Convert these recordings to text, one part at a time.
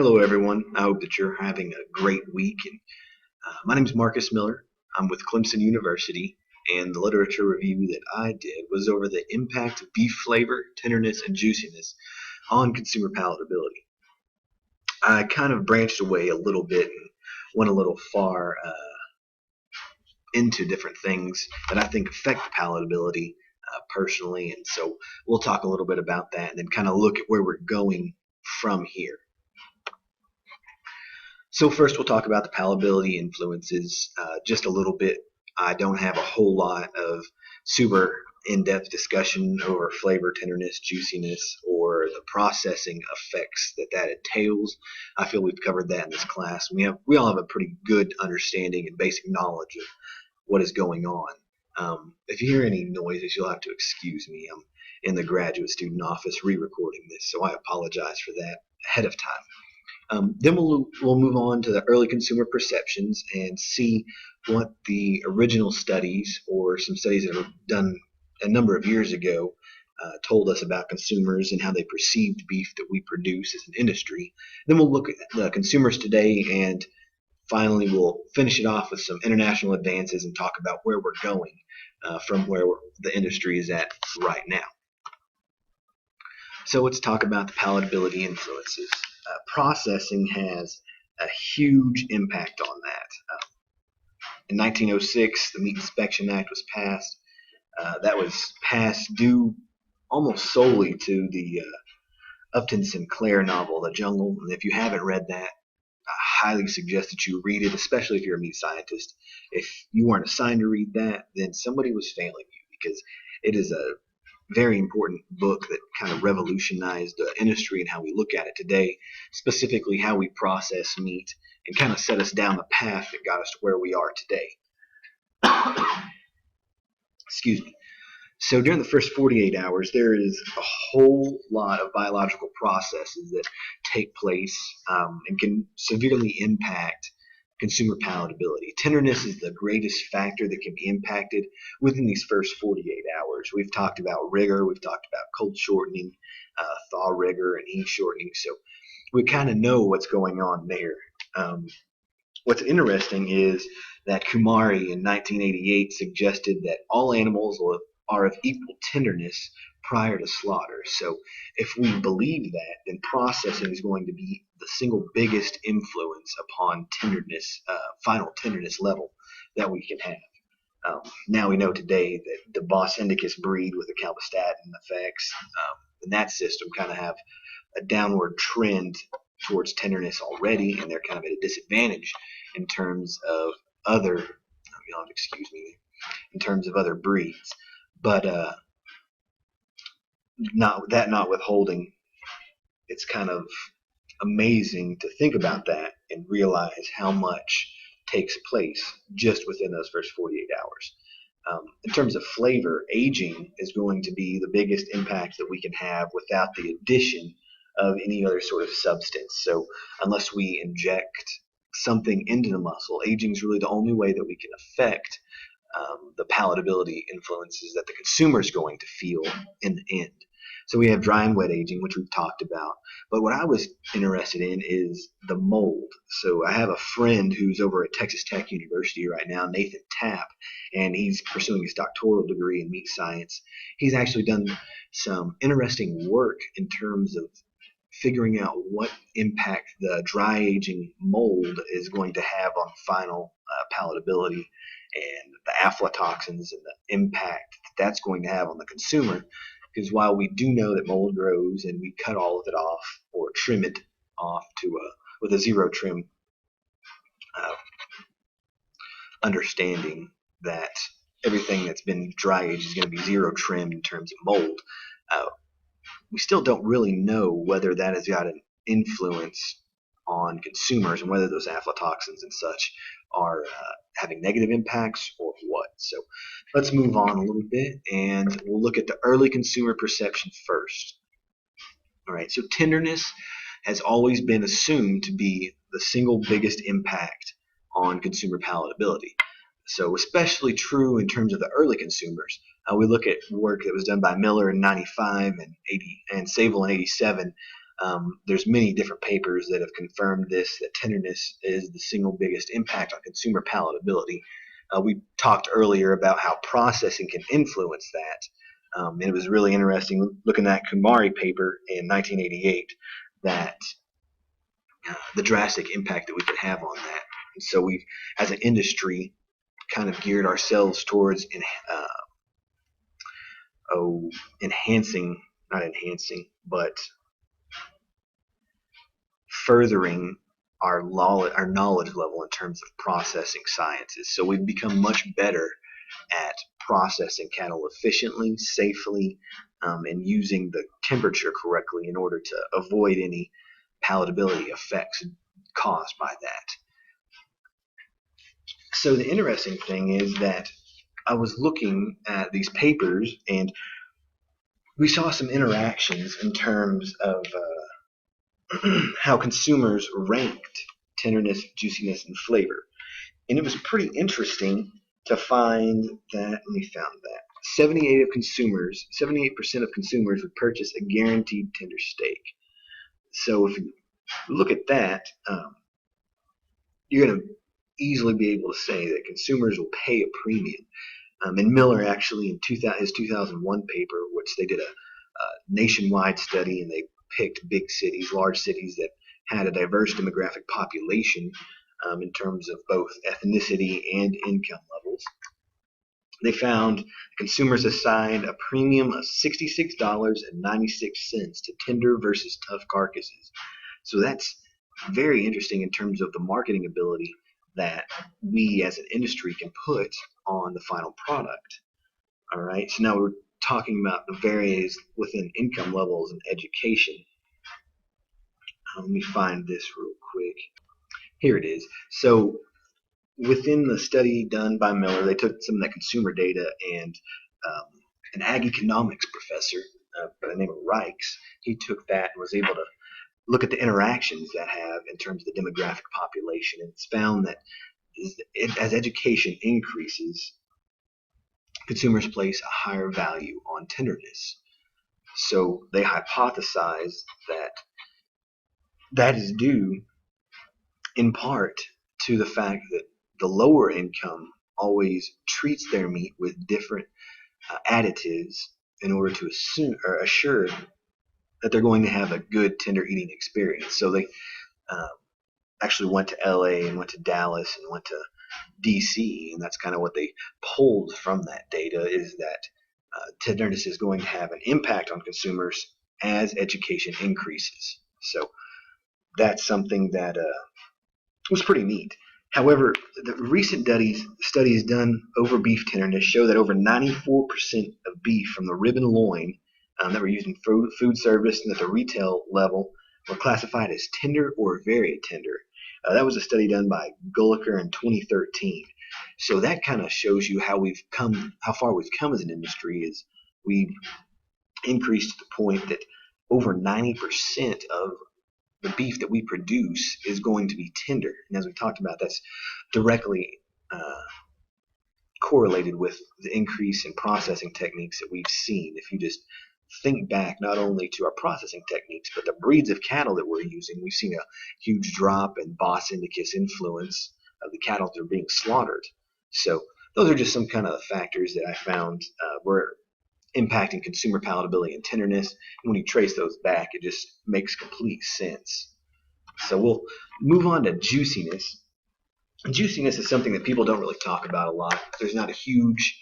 Hello, everyone. I hope that you're having a great week. And my name is Marcus Miller. I'm with Clemson University, and the literature review that I did was over the impact of beef flavor, tenderness, and juiciness on consumer palatability. I kind of branched away a little bit and went a little far into different things that I think affect the palatability personally, and so we'll talk a little bit about that and then kind of look at where we're going from here. So first we'll talk about the palatability influences just a little bit. I don't have a whole lot of super in-depth discussion over flavor, tenderness, juiciness, or the processing effects that entails. I feel we've covered that in this class. We all have a pretty good understanding and basic knowledge of what is going on. If you hear any noises, you'll have to excuse me. I'm in the graduate student office re-recording this, so I apologize for that ahead of time. Then we'll move on to the early consumer perceptions and see what the original studies or some studies that were done a number of years ago told us about consumers and how they perceived beef that we produce as an industry. Then we'll look at the consumers today, and finally we'll finish it off with some international advances and talk about where we're going from where the industry is at right now. So let's talk about the palatability influences. Processing has a huge impact on that. In 1906, the Meat Inspection Act was passed. That was passed due almost solely to the Upton Sinclair novel, The Jungle. And if you haven't read that, I highly suggest that you read it, especially if you're a meat scientist. If you weren't assigned to read that, then somebody was failing you, because it is a very important book that kind of revolutionized the industry and how we look at it today, specifically how we process meat, and kind of set us down the path that got us to where we are today. Excuse me. So during the first 48 hours, there is a whole lot of biological processes that take place and can severely impact consumer palatability. Tenderness is the greatest factor that can be impacted within these first 48 hours. We've talked about rigor, we've talked about cold shortening, thaw rigor, and heat shortening, so we kind of know what's going on there. What's interesting is that Kumari in 1988 suggested that all animals are of equal tenderness prior to slaughter. So if we believe that, then processing is going to be the single biggest influence upon tenderness, final tenderness level that we can have. Now we know today that the Bos Indicus breed with the calcistatin effects in that system kind of have a downward trend towards tenderness already, and they're kind of at a disadvantage in terms of other, in terms of other breeds. But not withholding, it's kind of amazing to think about that and realize how much takes place just within those first 48 hours. In terms of flavor, aging is going to be the biggest impact that we can have without the addition of any other sort of substance. So unless we inject something into the muscle, aging is really the only way that we can affect the palatability influences that the consumer is going to feel in the end. So we have dry and wet aging, which we've talked about. But what I was interested in is the mold. So I have a friend who's over at Texas Tech University right now, Nathan Tapp, and he's pursuing his doctoral degree in meat science. He's actually done some interesting work in terms of figuring out what impact the dry aging mold is going to have on final palatability and the aflatoxins and the impact that's going to have on the consumer. Because while we do know that mold grows and we cut all of it off or trim it off with a zero trim understanding that everything that's been dry aged is going to be zero trim in terms of mold, we still don't really know whether that has got an influence on consumers and whether those aflatoxins and such are having negative impacts or what. So let's move on a little bit and we'll look at the early consumer perception first. All right, so tenderness has always been assumed to be the single biggest impact on consumer palatability. So especially true in terms of the early consumers. We look at work that was done by Miller in 95 and Saville in 87. There's many different papers that have confirmed this, that tenderness is the single biggest impact on consumer palatability. We talked earlier about how processing can influence that. And it was really interesting looking at Kumari paper in 1988 that the drastic impact that we could have on that. And so we've, as an industry, kind of geared ourselves towards enhancing, not enhancing, but furthering our knowledge level in terms of processing sciences. So we've become much better at processing cattle efficiently, safely, and using the temperature correctly in order to avoid any palatability effects caused by that. So the interesting thing is that I was looking at these papers and we saw some interactions in terms of how consumers ranked tenderness, juiciness, and flavor. And it was pretty interesting to find that, let me find that, 78% of consumers would purchase a guaranteed tender steak. So if you look at that, you're going to easily be able to say that consumers will pay a premium. And Miller actually in his 2001 paper, which they did a nationwide study, and they picked big cities, large cities that had a diverse demographic population in terms of both ethnicity and income levels. They found consumers assigned a premium of $66.96 to tender versus tough carcasses. So that's very interesting in terms of the marketing ability that we as an industry can put on the final product. All right, so now we're talking about the various within income levels and education. Let me find this real quick. Here it is. So within the study done by Miller, they took some of that consumer data, and an ag economics professor by the name of Reichs, he took that and was able to look at the interactions that have in terms of the demographic population, and it's found that as education increases, consumers place a higher value on tenderness. So they hypothesize that that is due in part to the fact that the lower income always treats their meat with different additives in order to assure that they're going to have a good tender eating experience. So they actually went to LA and went to Dallas and went to DC, and that's kind of what they pulled from that data, is that tenderness is going to have an impact on consumers as education increases. So that's something that was pretty neat. However, the recent studies done over beef tenderness show that over 94% of beef from the rib and loin that were used in food service and at the retail level were classified as tender or very tender. That was a study done by Gulliker in 2013. So that kind of shows you how far we've come as an industry. Is we've increased to the point that over 90% of the beef that we produce is going to be tender. And as we talked about, that's directly correlated with the increase in processing techniques that we've seen. If you just think back not only to our processing techniques, but the breeds of cattle that we're using, we've seen a huge drop in Bos Indicus influence of the cattle that are being slaughtered. So those are just some kind of the factors that I found were impacting consumer palatability and tenderness. And when you trace those back, it just makes complete sense. So we'll move on to juiciness. And juiciness is something that people don't really talk about a lot. There's not a huge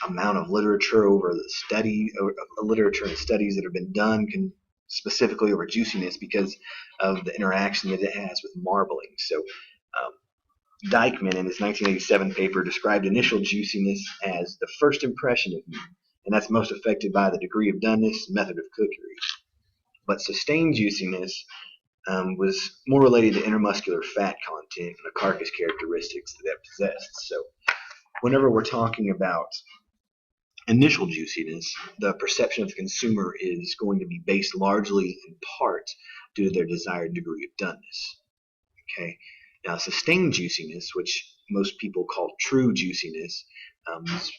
amount of literature over literature and studies that have been done specifically over juiciness because of the interaction that it has with marbling. So Dykman in his 1987 paper described initial juiciness as the first impression of meat, and that's most affected by the degree of doneness and method of cookery. But sustained juiciness was more related to intermuscular fat content and the carcass characteristics that it possessed. So whenever we're talking about initial juiciness, the perception of the consumer is going to be based largely in part due to their desired degree of doneness. Okay. Now, sustained juiciness, which most people call true juiciness, is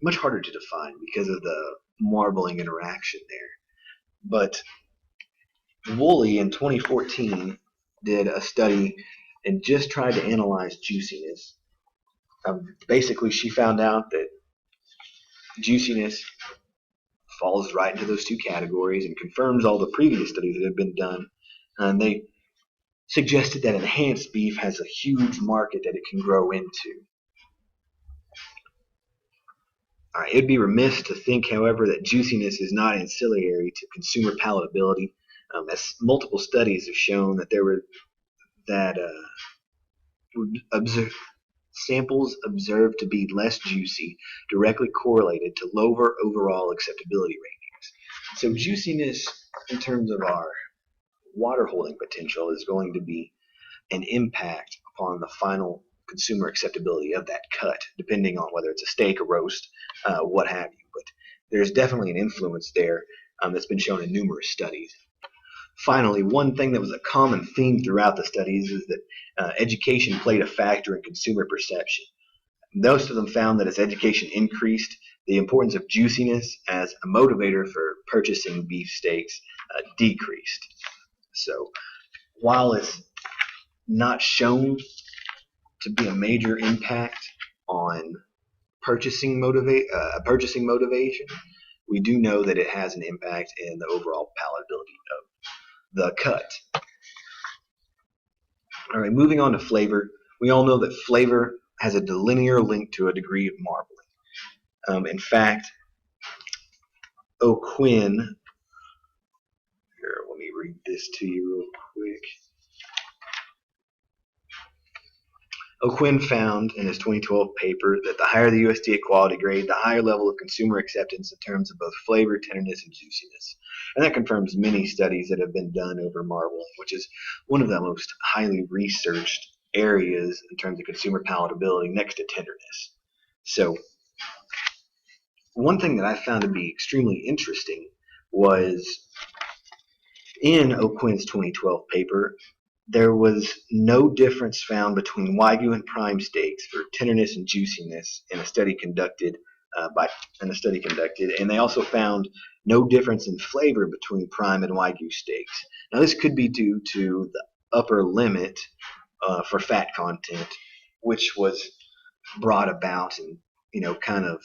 much harder to define because of the marbling interaction there. But Woolley in 2014 did a study and just tried to analyze juiciness. Basically, she found out that juiciness falls right into those two categories and confirms all the previous studies that have been done. And they suggested that enhanced beef has a huge market that it can grow into. It'd be remiss to think, however, that juiciness is not ancillary to consumer palatability, as multiple studies have shown that there were that observe, samples observed to be less juicy directly correlated to lower overall acceptability ratings. So juiciness, in terms of our water holding potential, is going to be an impact upon the final consumer acceptability of that cut, depending on whether it's a steak, a roast, what have you. But there's definitely an influence there that's been shown in numerous studies. Finally, one thing that was a common theme throughout the studies is that education played a factor in consumer perception. Most of them found that as education increased, the importance of juiciness as a motivator for purchasing beef steaks decreased. So while it's not shown to be a major impact on purchasing motivation, we do know that it has an impact in the overall palatability of the cut. All right, moving on to flavor. We all know that flavor has a linear link to a degree of marbling. In fact, O'Quinn, here, let me read this to you real quick. O'Quinn found in his 2012 paper that the higher the USDA quality grade, the higher level of consumer acceptance in terms of both flavor, tenderness, and juiciness. And that confirms many studies that have been done over marbling, which is one of the most highly researched areas in terms of consumer palatability next to tenderness. So one thing that I found to be extremely interesting was in O'Quinn's 2012 paper, there was no difference found between Wagyu and prime steaks for tenderness and juiciness in a study conducted, and they also found no difference in flavor between prime and Wagyu steaks. Now, this could be due to the upper limit for fat content, which was brought about and kind of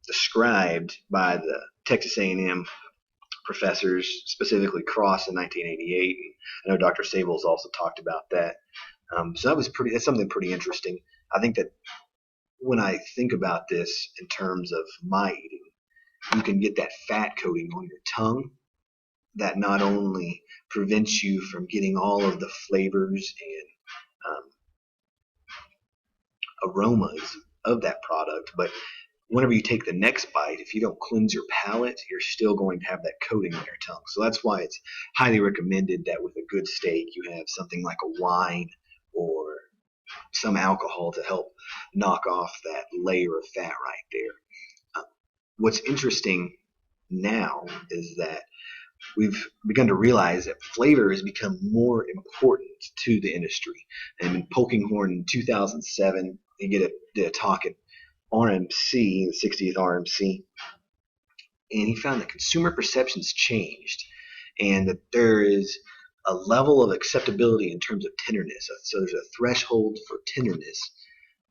described by the Texas A&M professors, specifically Cross in 1988. I know Dr. Sable's also talked about that. So that's something pretty interesting. I think that when I think about this in terms of my eating, you can get that fat coating on your tongue that not only prevents you from getting all of the flavors and aromas of that product, but whenever you take the next bite, if you don't cleanse your palate, you're still going to have that coating on your tongue. So that's why it's highly recommended that with a good steak, you have something like a wine or some alcohol to help knock off that layer of fat right there. What's interesting now is that we've begun to realize that flavor has become more important to the industry. And in Polkinghorne in 2007, they did a talk at RMC, the 60th RMC, and he found that consumer perceptions changed and that there is a level of acceptability in terms of tenderness. So there's a threshold for tenderness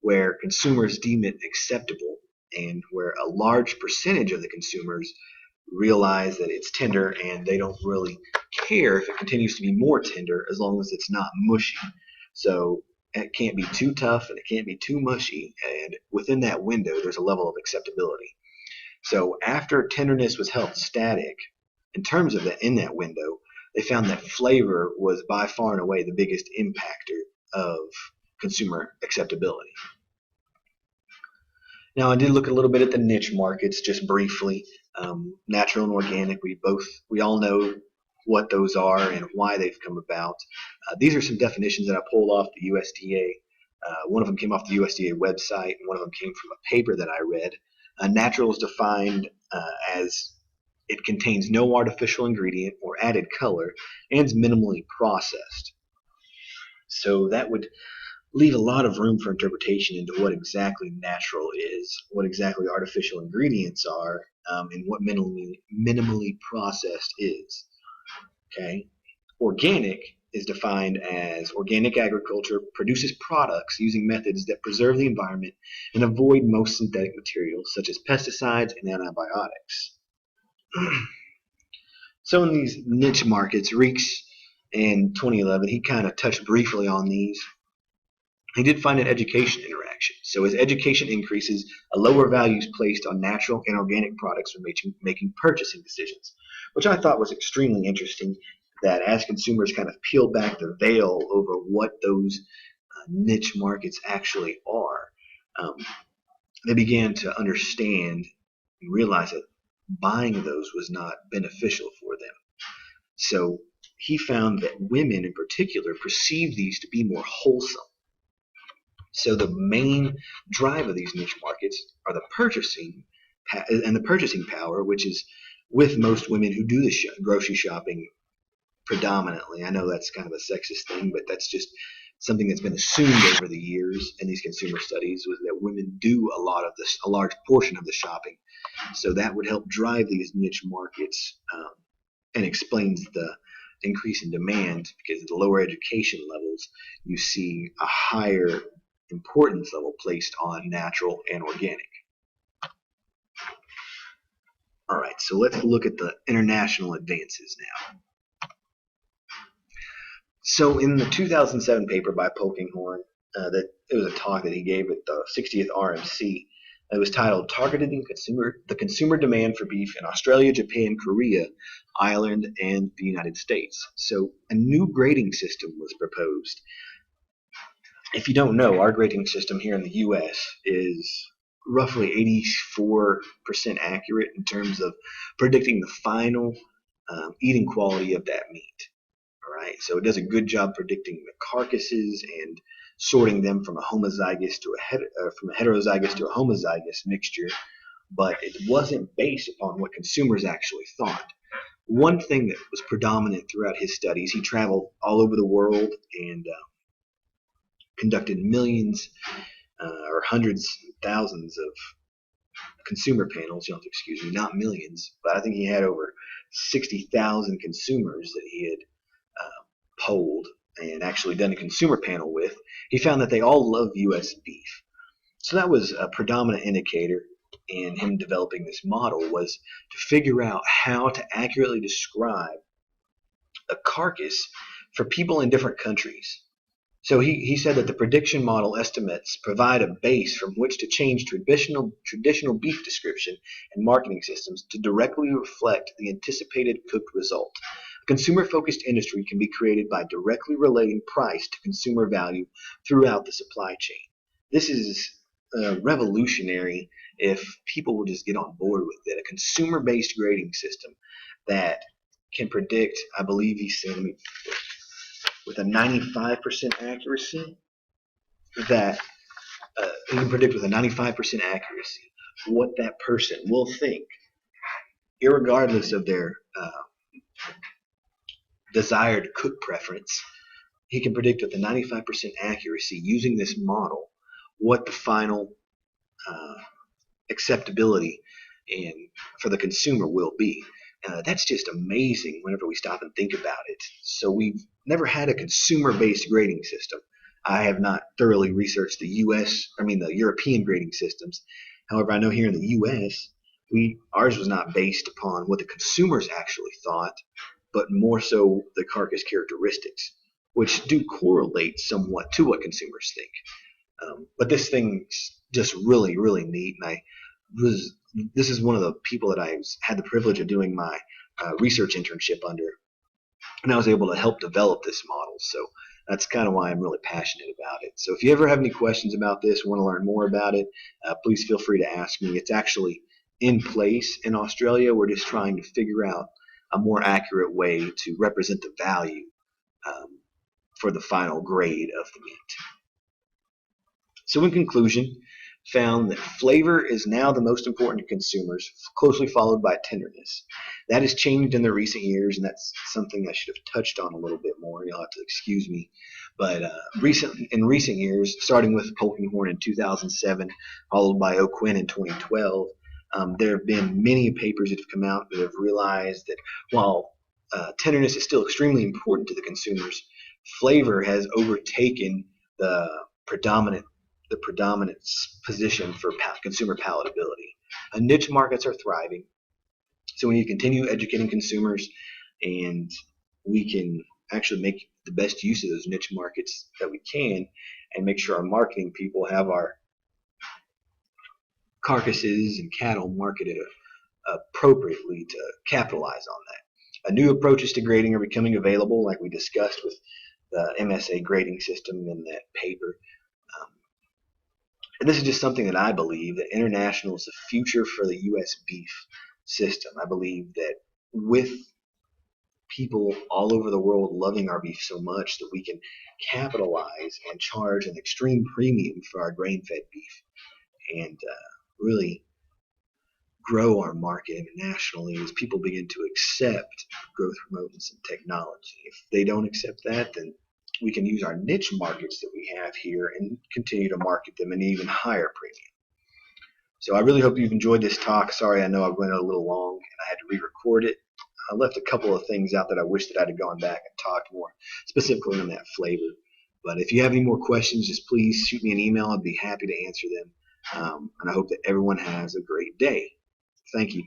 where consumers deem it acceptable and where a large percentage of the consumers realize that it's tender and they don't really care if it continues to be more tender as long as it's not mushy. So it can't be too tough and it can't be too mushy, and within that window there's a level of acceptability. So after tenderness was held static in terms of that, in that window, they found that flavor was by far and away the biggest impactor of consumer acceptability. Now, I did look a little bit at the niche markets just briefly. Natural and organic, we all know what those are and why they've come about. These are some definitions that I pulled off the USDA. One of them came off the USDA website, and one of them came from a paper that I read. Natural is defined as it contains no artificial ingredient or added color and is minimally processed. So that would leave a lot of room for interpretation into what exactly natural is, what exactly artificial ingredients are, and what minimally processed is. Okay. Organic is defined as organic agriculture produces products using methods that preserve the environment and avoid most synthetic materials such as pesticides and antibiotics. So in these niche markets, Reeks in 2011, he kind of touched briefly on these. He did find an education interaction. So as education increases, a lower value is placed on natural and organic products when making purchasing decisions, which I thought was extremely interesting. That as consumers kind of peel back the veil over what those niche markets actually are, um, they began to understand and realize that buying those was not beneficial for them. So he found that women in particular perceive these to be more wholesome. So the main drive of these niche markets are the purchasing and the purchasing power, which is with most women who do the grocery shopping predominantly. I know that's kind of a sexist thing, but that's just something that's been assumed over the years in these consumer studies, was that women do a large portion of the shopping. So that would help drive these niche markets, and explains the increase in demand, because at the lower education levels, you see a higher importance level placed on natural and organic. All right, so let's look at the international advances now. So in the 2007 paper by Polkinghorne, that it was a talk that he gave at the 60th RMC. It was titled "Targeting the Consumer Demand for Beef in Australia, Japan, Korea, Ireland, and the United States." So a new grading system was proposed. If you don't know, our grading system here in the U.S. is roughly 84% accurate in terms of predicting the final eating quality of that meat. All right, so it does a good job predicting the carcasses and sorting them from a homozygous to from a heterozygous to a homozygous mixture, but it wasn't based upon what consumers actually thought. One thing that was predominant throughout his studies, he traveled all over the world and conducted millions or hundreds, thousands of consumer panels. You'll have to excuse me, not millions, but I think he had over 60,000 consumers that he had polled and actually done a consumer panel with. He found that they all love U.S. beef. So that was a predominant indicator in him developing this model, was to figure out how to accurately describe a carcass for people in different countries. So he said that the prediction model estimates provide a base from which to change traditional beef description and marketing systems to directly reflect the anticipated cooked result. A consumer-focused industry can be created by directly relating price to consumer value throughout the supply chain. This is revolutionary if people will just get on board with it. A consumer-based grading system that can predict, I believe he said, with a 95% accuracy, that he can predict with a 95% accuracy what that person will think, irregardless of their desired cook preference. He can predict with a 95% accuracy using this model what the final acceptability and for the consumer will be. That's just amazing whenever we stop and think about it. So we've never had a consumer-based grading system. I have not thoroughly researched the European grading systems. However, I know here in the U.S., ours was not based upon what the consumers actually thought, but more so the carcass characteristics, which do correlate somewhat to what consumers think. But this thing's just really, really neat, and this is one of the people that I had the privilege of doing my research internship under, and I was able to help develop this model. So that's kind of why I'm really passionate about it. So if you ever have any questions about this, want to learn more about it, please feel free to ask me. It's actually in place in Australia. We're just trying to figure out a more accurate way to represent the value for the final grade of the meat. So in conclusion, found that flavor is now the most important to consumers, closely followed by tenderness. That has changed in the recent years, and that's something I should have touched on a little bit more. You'll have to excuse me. But in recent years, starting with Polkinghorne in 2007, followed by O'Quinn in 2012, there have been many papers that have come out that have realized that while tenderness is still extremely important to the consumers. Flavor has overtaken the predominant the predominant position for consumer palatability. Niche markets are thriving, so we need to continue educating consumers, and we can actually make the best use of those niche markets that we can, and make sure our marketing people have our carcasses and cattle marketed appropriately to capitalize on that. New approaches to grading are becoming available, like we discussed with the MSA grading system in that paper. Um, and this is just something that I believe that international is the future for the U.S. beef system. I believe that with people all over the world loving our beef so much, that we can capitalize and charge an extreme premium for our grain-fed beef, and really grow our market internationally as people begin to accept growth hormones and technology. If they don't accept that, then we can use our niche markets that we have here and continue to market them at an even higher premium. So I really hope you've enjoyed this talk. Sorry, I know I went a little long and I had to re-record it. I left a couple of things out that I wish that I'd have gone back and talked more specifically on that flavor. But if you have any more questions, just please shoot me an email. I'd be happy to answer them. And I hope that everyone has a great day. Thank you.